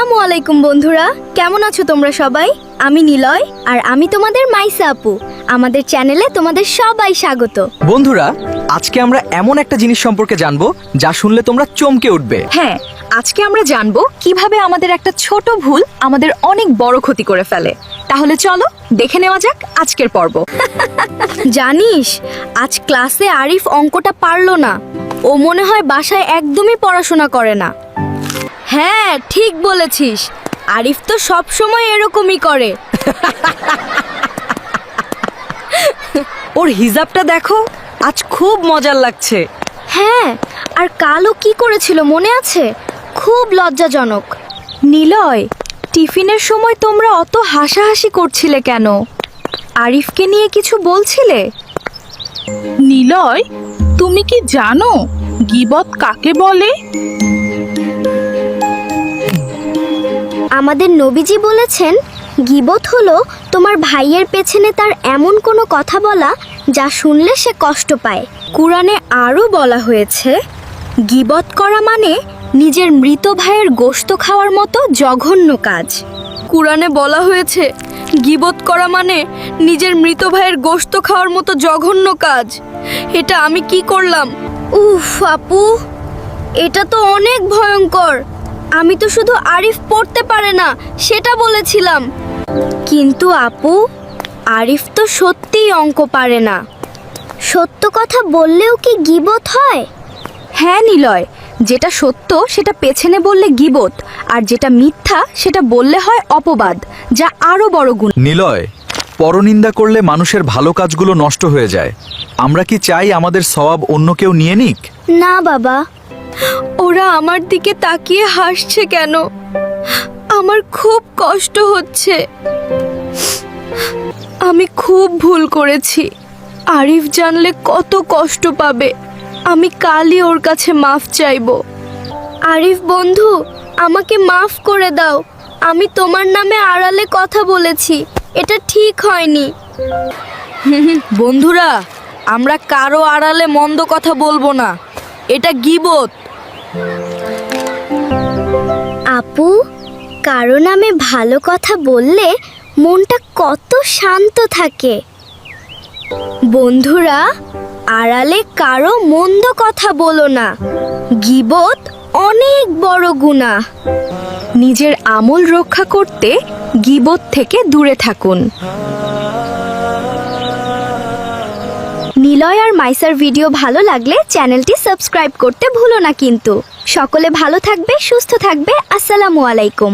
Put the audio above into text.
আসসালামু আলাইকুম বন্ধুরা, কেমন আছো তোমরা সবাই? আমি নিলয় আর আমি তোমাদের মাইসা আপু। আমাদের চ্যানেলে তোমাদের সবাই স্বাগত। বন্ধুরা, আজকে আমরা এমন একটা জিনিস সম্পর্কে জানবো যা শুনলে তোমরা চমকে উঠবে। হ্যাঁ, আজকে আমরা জানবো কিভাবে আমাদের একটা ছোট ভুল আমাদের অনেক বড় ক্ষতি করে ফেলে। তাহলে চলো দেখে নেওয়া যাক আজকের পর্ব। জানিস, আজ ক্লাসে আরিফ অঙ্কটা পারলো না। ও মনে হয় বাসায় একদমই পড়াশোনা করে না। হ্যাঁ, ঠিক বলেছিস। আরিফ তো সব সময় এরকমই করে। ওর হিজাবটা দেখো, আজ খুব মজার লাগছে। হ্যাঁ, আর কালও কি করেছিল মনে আছে? খুব লজ্জাজনক। নিলয়, টিফিনের সময় তোমরা অত হাসাহাসি করছিলে কেন? আরিফকে নিয়ে কিছু বলছিলে? নিলয়, তুমি কি জানো গীবত কাকে বলে? আমাদের নবীজি বলেছেন, গীবত হলো তোমার ভাইয়ের পেছনে তার এমন কোনো কথা বলা যা শুনলে সে কষ্ট পায়। কুরআনে আরও বলা হয়েছে, গীবত করা মানে নিজের মৃত ভাইয়ের গোশত খাওয়ার মতো জঘন্য কাজ। কুরআনে বলা হয়েছে, গীবত করা মানে নিজের মৃত ভাইয়ের গোশত খাওয়ার মতো জঘন্য কাজ। এটা আমি কি করলাম? উফ আপু, এটা তো অনেক ভয়ঙ্কর। আমি তো শুধু আরিফ পড়তে পারে না সেটা বলেছিলাম। কিন্তু আপু, আরিফ তো সত্যিই অঙ্ক পারে না। সত্য কথা বললেও কি গীবত হয়? হ্যাঁ নিলয়, যেটা সত্য সেটা পেছনে বললে গীবত, আর যেটা মিথ্যা সেটা বললে হয় অপবাদ, যা আরো বড় গুনাহ। নিলয়, পরনিন্দা করলে মানুষের ভালো কাজগুলো নষ্ট হয়ে যায়। আমরা কি চাই আমাদের সওয়াব অন্য কেউ নিয়ে নিক? না বাবা। ওরা আমার দিকে তাকিয়ে হাসছে কেন? আমার খুব কষ্ট হচ্ছে। আমি খুব ভুল করেছি। আরিফ জানলে কত কষ্ট পাবে। আমি কালই ওর কাছে মাফ চাইবো। আরিফ বন্ধু, আমাকে মাফ করে দাও। আমি তোমার নামে আড়ালে কথা বলেছি, এটা ঠিক হয়নি। বন্ধুরা, আমরা কারো আড়ালে মন্দ কথা বলবো না, এটা গীবত। আপু, কারো নামে ভালো কথা বললে মনটা কত শান্ত থাকে। বন্ধুরা, আড়ালে কারো মন্দ কথা বলো না। গীবত অনেক বড় গুনাহ। নিজের আমল রক্ষা করতে গীবত থেকে দূরে থাকুন। নিলয় আর মাইসার ভিডিও ভালো লাগলে চ্যানেলটি সাবস্ক্রাইব করতে ভুলো না কিন্তু। সকলে ভালো থাকবে, সুস্থ থাকবে। আসসালামু আলাইকুম।